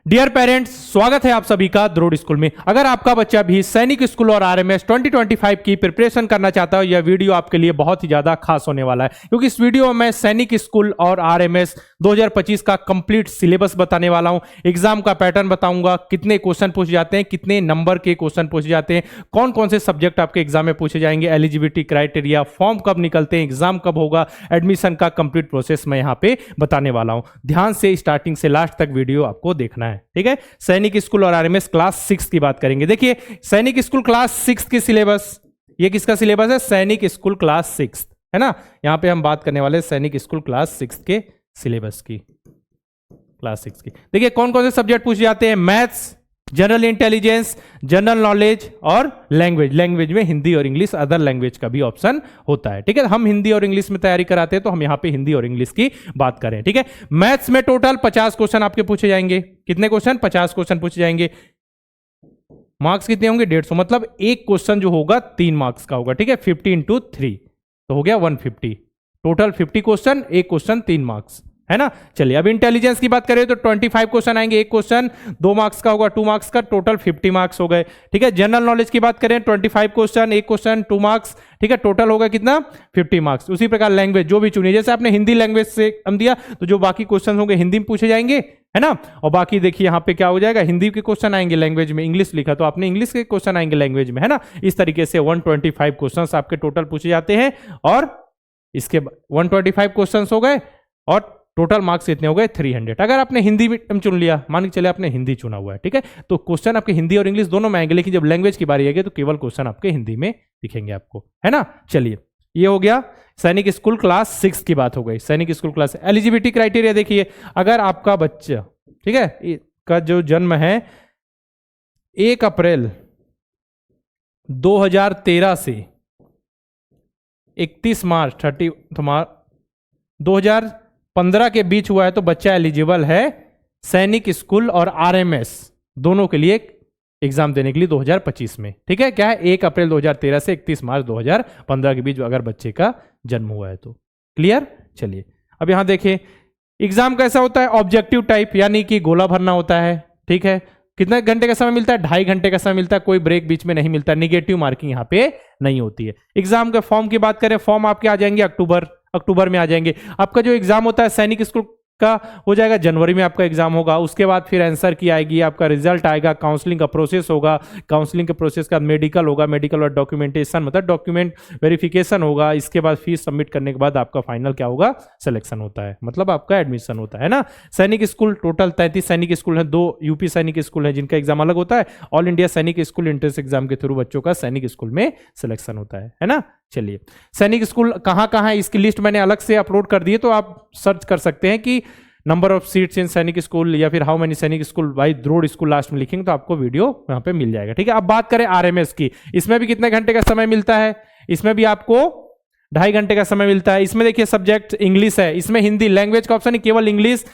Dear parents, स्वागत है आप सभी का द्रोड़ स्कूल में। अगर आपका बच्चा भी सैनिक स्कूल और आरएमएस 2025 की प्रिपरेशन करना चाहता हो, यह वीडियो आपके लिए बहुत ही ज्यादा खास होने वाला है, क्योंकि इस वीडियो में मैं सैनिक स्कूल और आरएमएस 2025 का कंप्लीट सिलेबस बताने वाला हूं। एग्जाम का पैटर्न बताऊंगा, कितने क्वेश्चन पूछे जाते हैं, कितने नंबर के क्वेश्चन पूछे जाते हैं, कौन कौन से सब्जेक्ट आपके एग्जाम में पूछे जाएंगे, एलिजिबिलिटी क्राइटेरिया, फॉर्म कब निकलते हैं, एग्जाम कब होगा, एडमिशन का कंप्लीट प्रोसेस मैं यहाँ पे बताने वाला हूं। ध्यान से स्टार्टिंग से लास्ट तक वीडियो आपको देखना है, ठीक है। सैनिक स्कूल और आरएमएस क्लास 6 की बात करेंगे। देखिए, सैनिक स्कूल क्लास 6 की सिलेबस, ये किसका सिलेबस है? सैनिक स्कूल क्लास 6, है ना। यहां पे हम बात करने वाले सैनिक स्कूल क्लास 6 के सिलेबस की, क्लास 6 की। देखिए कौन कौन से सब्जेक्ट पूछे जाते हैं? Maths, general intelligence, general knowledge और लैंग्वेज। लैंग्वेज में हिंदी और इंग्लिश, अदर लैंग्वेज का भी ऑप्शन होता है, ठीक है। हम हिंदी और इंग्लिश में तैयारी कराते हैं, तो हम यहां पे हिंदी और इंग्लिश की बात करें, ठीक है। मैथ्स में टोटल 50 क्वेश्चन आपके पूछे जाएंगे। कितने क्वेश्चन? 50 क्वेश्चन पूछे जाएंगे। मार्क्स कितने होंगे? 150, मतलब एक क्वेश्चन जो होगा 3 मार्क्स का होगा, ठीक है। 50 × 3 तो हो गया 150। टोटल 50 क्वेश्चन, एक क्वेश्चन 3 मार्क्स, है ना। चलिए अब इंटेलिजेंस की बात करें तो 25 क्वेश्चन आएंगे। एक क्वेश्चन 2 मार्क्स का होगा, 2 मार्क्स का, टोटल 50 मार्क्स हो गए, ठीक है। जनरल नॉलेज की बात करें 25 क्वेश्चन, एक क्वेश्चन 2 मार्क्स, ठीक है। टोटल होगा कितना? 50 मार्क्स। उसी प्रकार लैंग्वेज जो भी चुनिए, जैसे आपने हिंदी लैंग्वेज से हम दिया, तो जो बाकी क्वेश्चन होंगे हिंदी में पूछे जाएंगे, है ना। और बाकी देखिए यहाँ पे क्या हो जाएगा, हिंदी के क्वेश्चन आएंगे लैंग्वेज में, इंग्लिश लिखा तो आपने इंग्लिश के क्वेश्चन आएंगे लैंग्वेज में, है ना। इस तरीके से 125 क्वेश्चन आपके टोटल पूछे जाते हैं। और इसके 125 क्वेश्चन हो गए और टोटल मार्क्स कितने हो गए? 300। अगर आपने हिंदी में चुन लिया, मान के चले आपने हिंदी चुना हुआ है, ठीक है, तो क्वेश्चन आपके हिंदी और इंग्लिश दोनों में आएंगे, लेकिन जब लैंग्वेज की बारी आएगी तो केवल क्वेश्चन आपके हिंदी में दिखेंगे आपको, है ना। चलिए ये हो गया सैनिक स्कूल क्लास 6 की बात हो गई। सैनिक स्कूल क्लास एलिजिबिलिटी क्राइटेरिया देखिए, अगर आपका बच्चा, ठीक है, का जो जन्म है 1 अप्रैल 2013 से 31 मार्च 2015 के बीच हुआ है, तो बच्चा एलिजिबल है सैनिक स्कूल और आरएमएस दोनों के लिए एग्जाम देने के लिए 2025 में, ठीक है। क्या है? 1 अप्रैल 2013 से 31 मार्च 2015 के बीच अगर बच्चे का जन्म हुआ है तो। क्लियर? चलिए अब यहां देखें एग्जाम कैसा होता है। ऑब्जेक्टिव टाइप, यानी कि गोला भरना होता है, ठीक है। कितने घंटे का समय मिलता है? 2.5 घंटे का समय मिलता है, कोई ब्रेक बीच में नहीं मिलता। निगेटिव मार्किंग यहाँ पे नहीं होती है। एग्जाम के फॉर्म की बात करें, फॉर्म आपके आ जाएंगे अक्टूबर में आ जाएंगे। आपका जो एग्जाम होता है सैनिक स्कूल का हो जाएगा जनवरी में, आपका एग्जाम होगा। उसके बाद फिर आंसर की आएगी, आपका रिजल्ट आएगा, काउंसलिंग का प्रोसेस होगा, काउंसलिंग के प्रोसेस का मेडिकल होगा, मेडिकल और डॉक्यूमेंटेशन, मतलब डॉक्यूमेंट वेरिफिकेशन होगा। इसके बाद फीस सबमिट करने के बाद आपका फाइनल क्या होगा? सिलेक्शन होता है, मतलब आपका एडमिशन होता है ना। सैनिक स्कूल टोटल 33 सैनिक स्कूल है, 2 यूपी सैनिक स्कूल है जिनका एग्जाम अलग होता है। ऑल इंडिया सैनिक स्कूल एंट्रेंस एग्जाम के थ्रू बच्चों का सैनिक स्कूल में सिलेक्शन होता है ना। चलिए सैनिक स्कूल कहाँ कहाँ है, इसकी लिस्ट मैंने अलग से अपलोड कर दी है, तो आप सर्च कर सकते हैं कि नंबर ऑफ सीट्स इन सैनिक स्कूल या फिर हाउ मेनी सैनिक स्कूल बाय द्रोड़ स्कूल, लास्ट में लिखेंगे तो आपको वीडियो यहाँ पे मिल जाएगा, ठीक है। अब बात करें आरएमएस की, इसमें भी कितने घंटे का समय मिलता है? इसमें भी आपको 2.5 घंटे का समय मिलता है। इसमें देखिए सब्जेक्ट इंग्लिश है, इसमें हिंदी लैंग्वेज का ऑप्शन है, केवल इंग्लिश,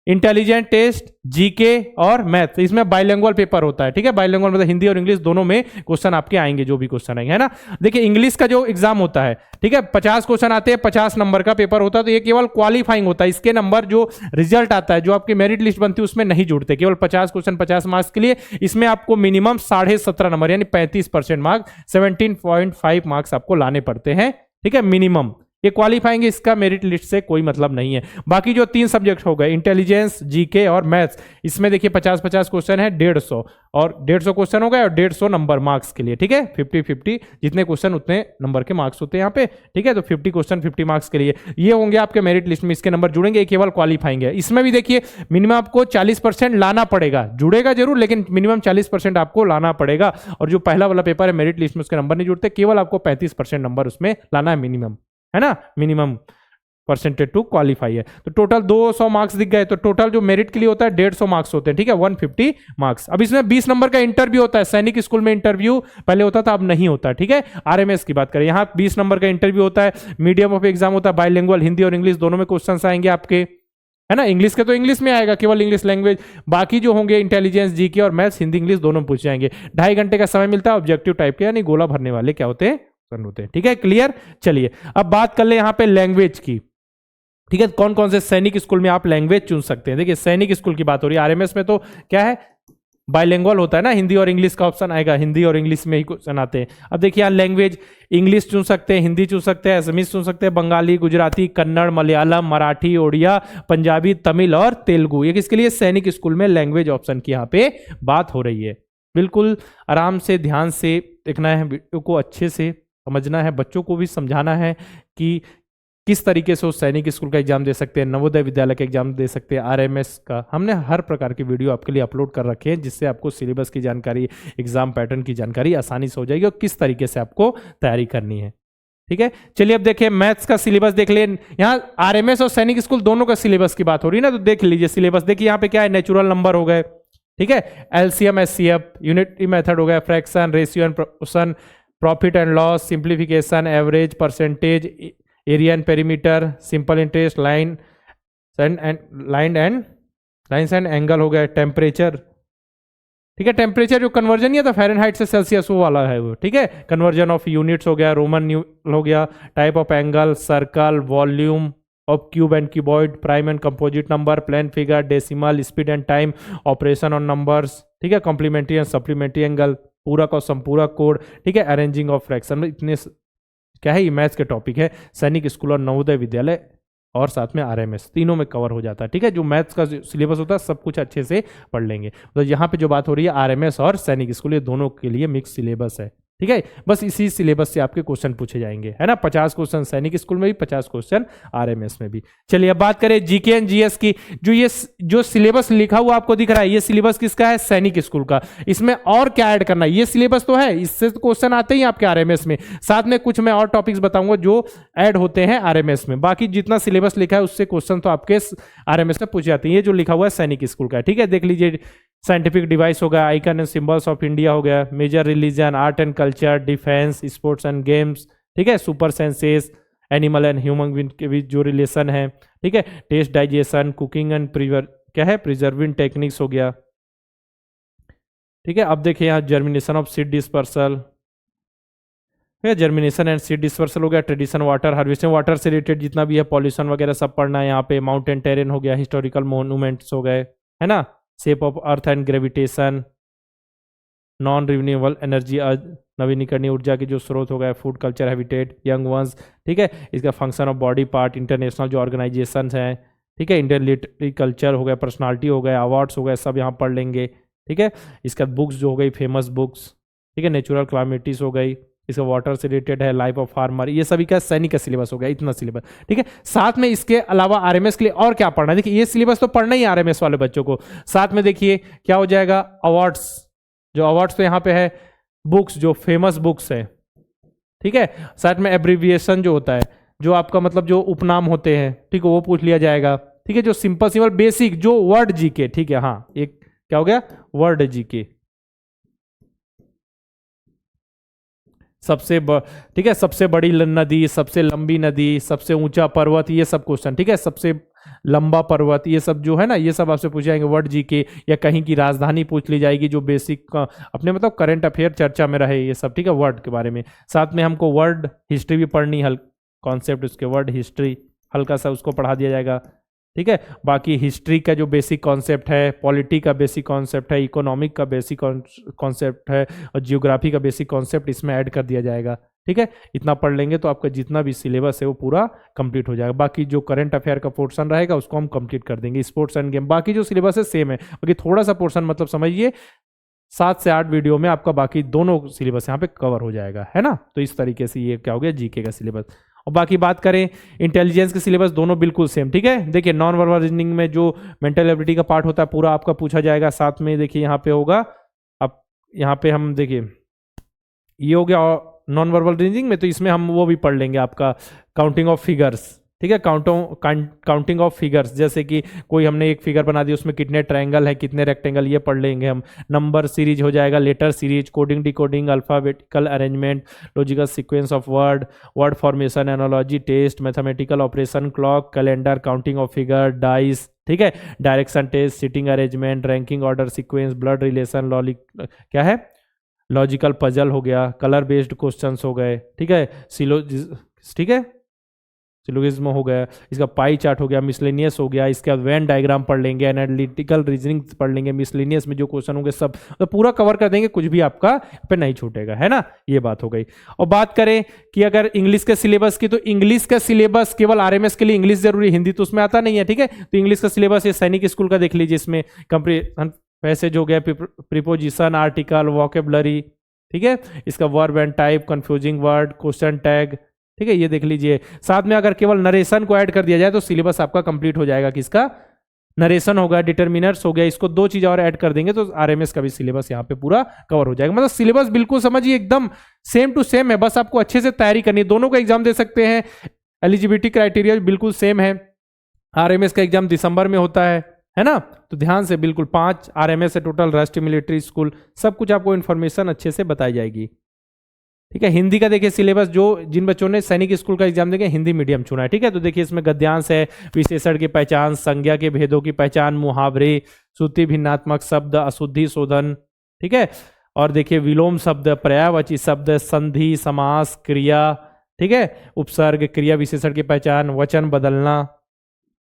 इंटेलिजेंट टेस्ट, जीके और मैथ। इसमें बाइलिंगुअल पेपर होता है, ठीक है। बाइलिंगुअल मतलब हिंदी और इंग्लिश दोनों में क्वेश्चन आपके आएंगे, जो भी क्वेश्चन आएंगे, है ना। देखिए इंग्लिश का जो एग्जाम होता है, ठीक है, 50 क्वेश्चन आते हैं, 50 नंबर का पेपर होता है, तो ये केवल क्वालिफाइंग होता है। इसके नंबर जो रिजल्ट आता है, जो आपकी मेरिट लिस्ट बनती है, उसमें नहीं जुड़ते। केवल 50 क्वेश्चन 50 मार्क्स के लिए, इसमें आपको मिनिमम 17.5 नंबर यानी 35% मार्क्स, 17.5 मार्क्स आपको लाने पड़ते हैं, ठीक है, मिनिमम। ये क्वालिफाइंग, इसका मेरिट लिस्ट से कोई मतलब नहीं है। बाकी जो 3 सब्जेक्ट हो गए, इंटेलिजेंस, जीके और मैथ्स, इसमें देखिए 50-50 क्वेश्चन है, 150 और 150 क्वेश्चन हो गए और 150 नंबर मार्क्स के लिए, ठीक है। 50-50 जितने क्वेश्चन उतने नंबर के मार्क्स होते हैं यहाँ पे, ठीक है। तो 50 क्वेश्चन 50 मार्क्स के लिए ये होंगे आपके मेरिट लिस्ट में, इसके नंबर जुड़ेंगे। ये केवल क्वालिफाइंग है। इसमें भी देखिए मिनिमम आपको 40% लाना पड़ेगा, जुड़ेगा जरूर लेकिन मिनिमम 40% आपको लाना पड़ेगा। और जो पहला वाला पेपर है मेरिट लिस्ट में, उसके नंबर नहीं जुड़ते, केवल आपको 35% नंबर उसमें लाना है मिनिमम, है ना, मिनिमम परसेंटेज टू क्वालिफाई है। तो टोटल 200 मार्क्स दिख गए, तो टोटल जो मेरिट के लिए होता है 150 मार्क्स होते हैं, ठीक है, 150 मार्क्स। अब इसमें 20 नंबर का इंटरव्यू होता है। सैनिक स्कूल में इंटरव्यू पहले होता था, अब नहीं होता, ठीक है। आरएमएस की बात करें, यहाँ 20 नंबर का इंटरव्यू होता है, मीडियम ऑफ एग्जाम होता है, बाइलिंगुअल, हिंदी और इंग्लिश दोनों में क्वेश्चन आएंगे आपके, है ना। इंग्लिश के तो इंग्लिश में आएगा, केवल इंग्लिश लैंग्वेज। बाकी जो होंगे इंटेलिजेंस, जीके और मैथ्स, हिंदी इंग्लिश दोनों पूछ जाएंगे। 2.5 घंटे का समय मिलता है। ऑब्जेक्टिव टाइप के, यानी गोला भरने वाले क्या होते हैं? होते हैं, ठीक है। क्लियर? चलिए अब बात कर ले यहाँ पे लैंग्वेज की। ठीक है, कौन कौन से सैनिक स्कूल में आप लैंग्वेज चुन सकते हैं। देखिए सैनिक स्कूल की बात हो रही है, आरएमएस में तो क्या है, बाइलिंगुअल होता है ना, हिंदी और इंग्लिश का ऑप्शन आएगा, हिंदी और इंग्लिश में ही क्वेश्चन आते हैं। अब देखिए यहाँ लैंग्वेज इंग्लिश चुन सकते हैं, हिंदी चुन सकते हैं, असमीज चुन सकते हैं, बंगाली, गुजराती, कन्नड़, मलयालम, मराठी, उड़िया, पंजाबी, तमिल और तेलुगु। ये किसके लिए, सैनिक स्कूल में लैंग्वेज ऑप्शन की यहाँ पे बात हो रही है। बिल्कुल आराम से ध्यान से देखना है, वीडियो को अच्छे से समझना है, बच्चों को भी समझाना है कि किस तरीके से उस सैनिक स्कूल का एग्जाम दे सकते हैं, नवोदय विद्यालय का एग्जाम दे सकते हैं, आरएमएस का। हमने हर प्रकार की वीडियो आपके लिए अपलोड कर रखे हैं, जिससे आपको सिलेबस की जानकारी, एग्जाम पैटर्न की जानकारी आसानी से हो जाएगी और किस तरीके से आपको तैयारी करनी है। ठीक है, चलिए अब देखिए मैथ्स का सिलेबस देख लें। यहाँ आरएमएस और सैनिक स्कूल दोनों का सिलेबस की बात हो रही है ना, तो देख लीजिए सिलेबस। देखिए यहाँ पे क्या है, नेचुरल नंबर हो गए, ठीक है, एलसीएम एचसीएफ, यूनिटी मेथड हो गया, fraction, ratio and proportion, profit and loss, simplification, average, percentage, area and perimeter, simple interest, lines and angle हो गया, टेम्परेचर, ठीक है, टेम्परेचर जो कन्वर्जन नहीं था फ़ारेनहाइट से सेल्सियस वो वाला है वो, ठीक है, कन्वर्जन ऑफ यूनिट्स हो गया, रोमन न्यूमरल हो गया, type of angle, circle, volume of cube and cuboid, prime and composite number, plane figure, decimal, speed and time, operation on numbers, ठीक है, कॉम्प्लीमेंट्री एंड सप्लीमेंट्री एंगल, पूरक और संपूरक code, ठीक है, अरेंजिंग ऑफ फ्रैक्शन। इतने क्या है, ये मैथ्स के टॉपिक है, सैनिक स्कूल और नवोदय विद्यालय और साथ में आरएमएस, तीनों में कवर हो जाता है। ठीक है, जो मैथ्स का सिलेबस होता है सब कुछ अच्छे से पढ़ लेंगे। तो यहाँ पे जो बात हो रही है आरएमएस और सैनिक स्कूल, ये दोनों के लिए मिक्स सिलेबस है। ठीक है, बस इसी सिलेबस से आपके क्वेश्चन पूछे जाएंगे, है ना, 50 क्वेश्चन सैनिक स्कूल में भी, 50 क्वेश्चन आरएमएस में भी। चलिए अब बात करें जीके एंड जीएस की। जो सिलेबस लिखा हुआ आपको दिख रहा है, ये सिलेबस किसका है, सैनिक स्कूल का। इसमें और क्या ऐड करना है, ये सिलेबस तो है, इससे तो क्वेश्चन आते ही आपके आरएमएस में, साथ में कुछ मैं और टॉपिक्स बताऊंगा जो ऐड होते हैं आरएमएस में। बाकी जितना सिलेबस लिखा है उससे क्वेश्चन तो आपके आरएमएस में पूछ जाते हैं। ये जो लिखा हुआ है सैनिक स्कूल का, ठीक है, देख लीजिए, साइंटिफिक डिवाइस हो गया, icon and symbols of India हो गया, major religion, art and culture, defence, sports and games, ठीक है, super senses, animal and human के बीच जो रिलेशन है, ठीक है, टेस्ट, डाइजेशन, कुकिंग एंड क्या है, प्रिजर्विंग टेक्निक्स हो गया। ठीक है, अब देखिए यहाँ germination of seed dispersal, germination and seed dispersal हो गया, ट्रेडिशन, वाटर हार्वेस्टिंग, वाटर से रिलेटेड जितना भी है, पॉल्यूशन वगैरह सब पढ़ना है यहाँ पे, माउंटेन टेरेन हो गया, हिस्टोरिकल मोन्यूमेंट्स हो गए, है ना, shape of earth and gravitation, non renewable energy, नवीनीकरणीय ऊर्जा के जो स्रोत हो गए, food culture, habitat, young ones, ठीक है, इसका function of body part, international जो ऑर्गेनाइजेशन हैं, ठीक है, इंडियन लिटरेरी कल्चर हो गया, पर्सनालिटी हो गया, अवार्ड्स हो गए, सब यहाँ पढ़ लेंगे। ठीक है, इसका बुक्स जो हो गई फेमस बुक्स, ठीक है, नेचुरल क्लाइमेटिस हो गई, इसका वाटर से रिलेटेड है, लाइफ ऑफ फार्मर, ये सभी का सैनिक का सिलेबस हो गया, इतना सिलेबस। ठीक है, साथ में इसके अलावा आरएमएस के लिए और क्या पढ़ना है, देखिए ये सिलेबस तो पढ़ना ही आरएमएस वाले बच्चों को, साथ में देखिए क्या हो जाएगा, अवार्ड्स, जो अवार्ड्स तो यहाँ पे है, बुक्स जो फेमस बुक्स है, ठीक है, साथ में एब्रीविएशन जो होता है, जो आपका मतलब जो उपनाम होते हैं, ठीक है, वो पूछ लिया जाएगा। ठीक है, जो सिंपल बेसिक जो वर्ड जीके, ठीक है, हाँ, एक क्या हो गया, वर्ड जीके, ठीक है, सबसे बड़ी नदी, सबसे लंबी नदी, सबसे ऊंचा पर्वत, ये सब क्वेश्चन, ठीक है, सबसे लंबा पर्वत, ये सब जो है ना, ये सब आपसे पूछ जाएंगे वर्ड जीके, या कहीं की राजधानी पूछ ली जाएगी जो बेसिक अपने मतलब करंट अफेयर चर्चा में रहे, ये सब, ठीक है, वर्ड के बारे में। साथ में हमको वर्ड हिस्ट्री भी पढ़नी, कॉन्सेप्ट उसके वर्ड हिस्ट्री हल्का सा उसको पढ़ा दिया जाएगा। ठीक है, बाकी हिस्ट्री का जो बेसिक कॉन्सेप्ट है, पॉलिटी का बेसिक कॉन्सेप्ट है, इकोनॉमिक का बेसिक कॉन्सेप्ट है, और जियोग्राफी का बेसिक कॉन्सेप्ट इसमें ऐड कर दिया जाएगा। ठीक है, इतना पढ़ लेंगे तो आपका जितना भी सिलेबस है वो पूरा कंप्लीट हो जाएगा। बाकी जो करंट अफेयर का पोर्शन रहेगा उसको हम कंप्लीट कर देंगे, स्पोर्ट्स एंड गेम, बाकी जो सिलेबस है सेम है, बाकी थोड़ा सा पोर्शन मतलब समझिए 7 से 8 वीडियो में आपका बाकी दोनों सिलेबस यहाँ पे कवर हो जाएगा, है ना। तो इस तरीके से ये क्या हो गया, जीके का सिलेबस। और बाकी बात करें इंटेलिजेंस के सिलेबस, दोनों बिल्कुल सेम। ठीक है, देखिए नॉन वर्बल रीजनिंग में जो मेंटल एबिलिटी का पार्ट होता है पूरा आपका पूछा जाएगा, साथ में देखिए यहाँ पे होगा, अब यहाँ पे हम देखिए ये हो गया नॉन वर्बल रीजनिंग में, तो इसमें हम वो भी पढ़ लेंगे आपका काउंटिंग ऑफ फिगर्स। ठीक है, काउंटिंग ऑफ फिगर्स, जैसे कि कोई हमने एक फिगर बना दी, उसमें कितने ट्रायंगल है, कितने रेक्टेंगल, ये पढ़ लेंगे हम। नंबर सीरीज हो जाएगा, letter series, coding decoding, alphabetical arrangement, logical sequence of word formation, analogy, test, mathematical operation, clock, calendar, counting of figure, dice, ठीक है, direction test, sitting arrangement, ranking order sequence, blood relation, क्या है, logical puzzle हो गया, colour based questions हो गए, ठीक है, ठीक है, सिलोगिज्म हो गया, इसका पाई चार्ट हो गया, मिसलेनियस हो गया, इसका वेन डायग्राम पढ़ लेंगे, एनालिटिकल रीजनिंग पढ़ लेंगे, मिसलेनियस में जो क्वेश्चन होंगे सब तो पूरा कवर कर देंगे, कुछ भी आपका पे नहीं छूटेगा, है ना। ये बात हो गई। और बात करें कि अगर इंग्लिश के सिलेबस की, तो इंग्लिश का सिलेबस केवल आरएमएस के लिए इंग्लिश जरूरी, हिंदी तो उसमें आता नहीं है, ठीक है। तो इंग्लिश का सिलेबस ये सैनिक स्कूल का देख लीजिए, इसमें कंप्रीहेंशन पैसेज हो गया, प्रीपोजिशन, आर्टिकल, वोकेबलरी, ठीक है, इसका verb and type, confusing word, question tag, ठीक है, ये देख लीजिए। साथ में अगर केवल नरेशन को ऐड कर दिया जाए तो सिलेबस आपका कंप्लीट हो जाएगा। किसका? नरेशन हो गया, डिटर्मिनर्स हो गया, इसको 2 चीज और ऐड कर देंगे तो आरएमएस का भी सिलेबस यहाँ पे पूरा कवर हो जाएगा। मतलब सिलेबस बिल्कुल समझिए एकदम सेम टू सेम है, बस आपको अच्छे से तैयारी करनी है। दोनों का एग्जाम दे सकते हैं, एलिजिबिलिटी क्राइटेरिया बिल्कुल सेम है। आरएमएस का एग्जाम दिसंबर में होता है ना। तो ध्यान से बिल्कुल 5 आरएमएस है टोटल, राष्ट्रीय मिलिट्री स्कूल, सब कुछ आपको इन्फॉर्मेशन अच्छे से बताई जाएगी, ठीक है। हिंदी का देखिए सिलेबस, जो जिन बच्चों ने सैनिक स्कूल का एग्जाम देंगे हिंदी मीडियम चुना है, ठीक है। तो देखिए इसमें गद्यांश है, विशेषण की पहचान, संज्ञा के भेदों की पहचान, मुहावरे, श्रुति भिन्नात्मक शब्द, अशुद्धि शोधन, ठीक है। और देखिए विलोम शब्द, पर्यायवाची शब्द, संधि, समास, क्रिया, ठीक है, उपसर्ग, क्रिया विशेषण की पहचान, वचन बदलना,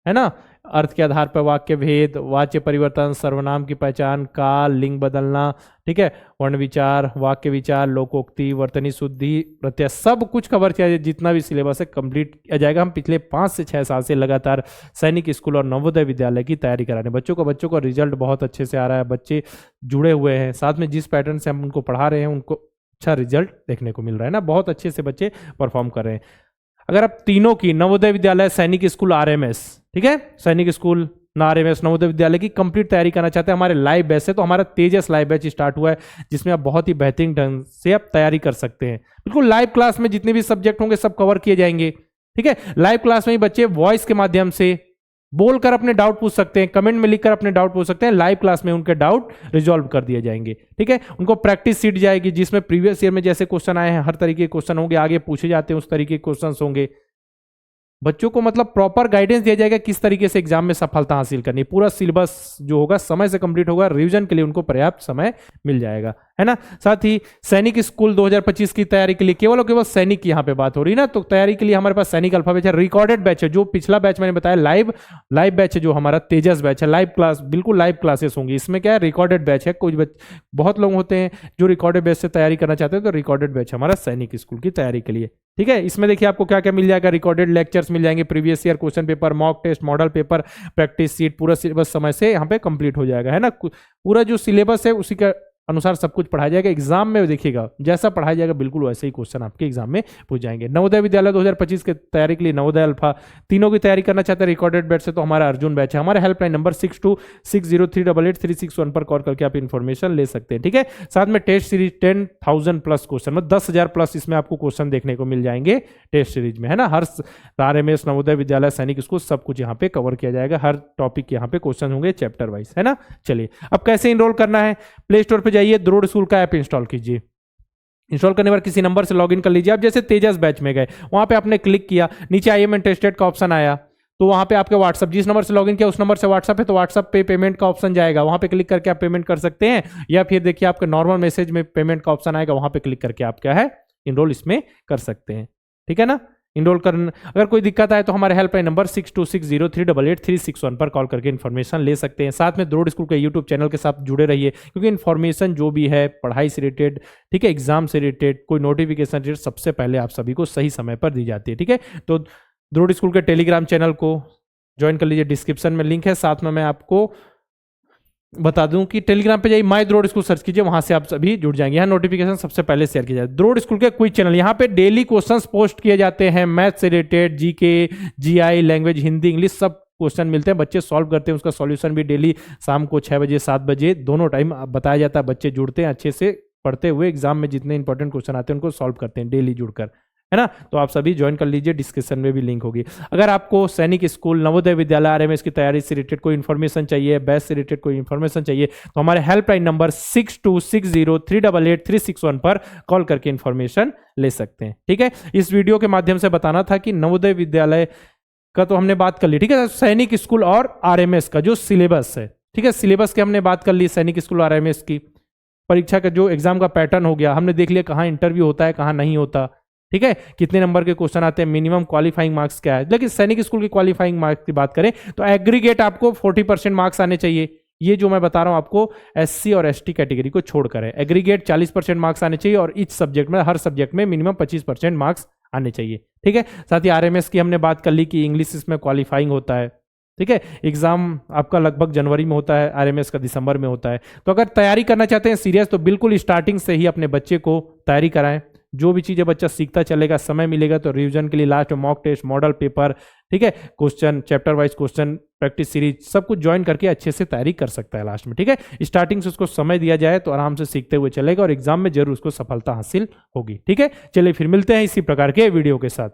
है ना, अर्थ के आधार पर वाक्य भेद, वाच्य परिवर्तन, सर्वनाम की पहचान, काल, लिंग बदलना, ठीक है, वर्ण विचार, वाक्य विचार, लोकोक्ति, वर्तनी शुद्धि, प्रत्यय, सब कुछ कवर किया जाए। जितना भी सिलेबस है कंप्लीट किया जाएगा। हम पिछले 5 से 6 साल से लगातार सैनिक स्कूल और नवोदय विद्यालय की तैयारी करा रहे हैं बच्चों को रिजल्ट बहुत अच्छे से आ रहा है, बच्चे जुड़े हुए हैं, साथ में जिस पैटर्न से हम उनको पढ़ा रहे हैं उनको अच्छा रिजल्ट देखने को मिल रहा है ना, बहुत अच्छे से बच्चे परफॉर्म कर रहे हैं। अगर आप तीनों की, नवोदय विद्यालय, सैनिक स्कूल, आरएमएस, ठीक है, सैनिक स्कूल, आरएमएस, नवोदय विद्यालय की कंप्लीट तैयारी करना चाहते हैं, हमारे लाइव बैच से, तो हमारा तेजस लाइव बैच स्टार्ट हुआ है, जिसमें आप बहुत ही बेहतरीन ढंग से आप तैयारी कर सकते हैं। बिल्कुल लाइव क्लास में जितने भी सब्जेक्ट होंगे सब कवर किए जाएंगे, ठीक है। लाइव क्लास में ही बच्चे वॉइस के माध्यम से बोलकर अपने डाउट पूछ सकते हैं, कमेंट में लिखकर अपने डाउट पूछ सकते हैं, लाइव क्लास में उनके डाउट रिजॉल्व कर दिए जाएंगे, ठीक है। उनको प्रैक्टिस सीट जाएगी, जिसमें प्रीवियस ईयर में जैसे क्वेश्चन आए हैं हर तरीके के क्वेश्चन होंगे, आगे पूछे जाते हैं उस तरीके के क्वेश्चन होंगे। बच्चों को मतलब प्रॉपर गाइडेंस दिया जाएगा किस तरीके से एग्जाम में सफलता हासिल करनी, पूरा सिलेबस जो होगा समय से कंप्लीट होगा, रिवीजन के लिए उनको पर्याप्त समय मिल जाएगा, है ना। साथ ही सैनिक स्कूल 2025 की तैयारी के लिए केवल और केवल सैनिक की यहाँ पे बात हो रही है ना, तो तैयारी के लिए हमारे पास सैनिक अल्फा बैच है, रिकॉर्डेड बैच है, जो पिछला बैच मैंने बताया लाइव बैच है, जो हमारा तेजस बैच है, लाइव क्लास, बिल्कुल लाइव क्लासेस होंगी। इसमें क्या है, रिकॉर्डेड बैच है। कुछ बहुत लोग होते हैं जो रिकॉर्डेड बैच से तैयारी करना चाहते हैं, तो रिकॉर्डेड बैच हमारा सैनिक स्कूल की तैयारी के लिए, ठीक है। इसमें देखिए आपको क्या क्या मिल जाएगा, रिकॉर्डेड लेक्चर्स मिल जाएंगे, previous year question paper, mock test, model paper, practice sheet, पूरा सिलेबस समय से यहाँ पे कंप्लीट हो जाएगा, है ना। पूरा जो सिलेबस है उसी का अनुसार सब कुछ पढ़ाया जाएगा। एग्जाम में देखिएगा जैसा पढ़ाया जाएगा बिल्कुल वैसे ही क्वेश्चन आपके एग्जाम में पूछ जाएंगे। नवोदय विद्यालय 2025 की तैयारी के लिए नवोदय अल्फा तीनों की तैयारी करना चाहते हैं रिकॉर्डेड बैच से, तो हमारा अर्जुन बैच है। हमारे हेल्पलाइन नंबर 6260388361 पर कॉल करके आप इन्फॉर्मेशन ले सकते हैं, ठीक है। साथ में टेस्ट सीरीज 10,000 प्लस क्वेश्चन, मतलब 10,000 प्लस इसमें आपको क्वेश्चन देखने को मिल जाएंगे टेस्ट सीरीज में, है ना। हर आरएमएस, नवोदय विद्यालय, सैनिक स्कूल सब कुछ यहाँ पे कवर किया जाएगा, हर टॉपिक यहाँ पे क्वेश्चन होंगे चैप्टर वाइज, है ना। चलिए अब कैसे इनरोल करना है, प्ले स्टोर पे जाइए, द्रोड़ स्कूल का ऐप इंस्टॉल कीजिए। इंस्टॉल करने पर किसी नंबर से लॉगिन कर लीजिए। आप जैसे तेजस बैच में गए, वहां पे आपने क्लिक किया, नीचे आई एम इंटरेस्टेड का ऑप्शन आया, तो वहां पे आपके व्हाट्सअप, जिस नंबर से लॉगिन किया उस नंबर से व्हाट्सअप है, तो व्हाट्सअप पे पेमेंट का ऑप्शन जाएगा, वहां पे क्लिक करके आप पेमेंट कर सकते हैं, या फिर देखिए आपके नॉर्मल मैसेज में पेमेंट का ऑप्शन आएगा, वहां पे क्लिक करके आप क्या है इनरोल इसमें कर सकते हैं, ठीक है ना। इनरोल करना, अगर कोई दिक्कत आए तो हमारे हेल्पलाइन नंबर 6260388361 पर कॉल करके इन्फॉर्मेशन ले सकते हैं। साथ में द्रोड़ स्कूल के यूट्यूब चैनल के साथ जुड़े रहिए, क्योंकि इन्फॉर्मेशन जो भी है पढ़ाई से रिलेटेड, ठीक है, एग्जाम से रिलेटेड, कोई नोटिफिकेशन रिलेटेड, सबसे पहले आप सभी को सही समय पर दी जाती है, ठीक है। तो द्रोड़ स्कूल के टेलीग्राम चैनल को ज्वाइन कर लीजिए, डिस्क्रिप्शन में लिंक है। साथ में मैं आपको बता दूं कि टेलीग्राम पे जाइए, माय द्रोड़ स्कूल सर्च कीजिए, वहां से आप सभी जुड़ जाएंगे। यहाँ नोटिफिकेशन सबसे पहले शेयर किया जाए। द्रोड़ स्कूल के क्विज चैनल, यहाँ पे डेली क्वेश्चंस पोस्ट किए जाते हैं, मैथ से related, GK, GI, language, Hindi, English, सब क्वेश्चन मिलते हैं, बच्चे सॉल्व करते हैं, उसका सॉल्यूशन भी डेली शाम को 6 बजे 7 बजे दोनों टाइम बताया जाता है। बच्चे जुड़ते हैं, अच्छे से पढ़ते हुए एग्जाम में जितने इंपॉर्टेंट क्वेश्चन आते हैं उनको सॉल्व करते हैं डेली जुड़कर, है ना। तो आप सभी ज्वाइन कर लीजिए, डिस्क्रिप्शन में भी लिंक होगी। अगर आपको सैनिक स्कूल, नवोदय विद्यालय, आरएमएस की तैयारी से रिलेटेड कोई इन्फॉर्मेशन चाहिए, बैच से रिलेटेड कोई इन्फॉर्मेशन चाहिए, तो हमारे हेल्पलाइन नंबर 6260388361 पर कॉल करके इन्फॉर्मेशन ले सकते हैं, ठीक है। इस वीडियो के माध्यम से बताना था कि नवोदय विद्यालय का तो हमने बात कर ली, ठीक है। सैनिक स्कूल और आरएमएस का जो सिलेबस है, ठीक है, सिलेबस की हमने बात कर ली, सैनिक स्कूल आरएमएस की परीक्षा का जो एग्जाम का पैटर्न हो गया, हमने देख लिया कहाँ इंटरव्यू होता है कहाँ नहीं होता, ठीक है, कितने नंबर के क्वेश्चन आते हैं, मिनिमम क्वालिफाइंग मार्क्स क्या है। लेकिन सैनिक स्कूल की क्वालिफाइंग मार्क्स की बात करें तो एग्रीगेट आपको 40% मार्क्स आने चाहिए। ये जो मैं बता रहा हूं आपको एससी और एसटी कैटेगरी को छोड़कर है। एग्रीगेट 40% मार्क्स आने चाहिए और इस सब्जेक्ट में, हर सब्जेक्ट में मिनिमम 25% मार्क्स आने चाहिए। ठीक है, साथ ही आरएमएस की हमने बात कर ली कि इंग्लिश इसमें क्वालिफाइंग होता है। ठीक है, एग्जाम आपका लगभग जनवरी में होता है, आरएमएस का दिसंबर में होता है। तो अगर तैयारी करना चाहते हैं सीरियस, तो बिल्कुल स्टार्टिंग से ही अपने बच्चे को तैयारी कराएं। जो भी चीज़ें बच्चा सीखता चलेगा, समय मिलेगा तो रिवीजन के लिए लास्ट में मॉक टेस्ट, मॉडल पेपर, ठीक है, question, chapter wise question, practice series, सब कुछ ज्वाइन करके अच्छे से तैयारी कर सकता है लास्ट में। ठीक है, स्टार्टिंग से उसको समय दिया जाए तो आराम से सीखते हुए चलेगा और एग्जाम में जरूर उसको सफलता हासिल होगी। ठीक है, चलिए फिर मिलते हैं इसी प्रकार के वीडियो के साथ।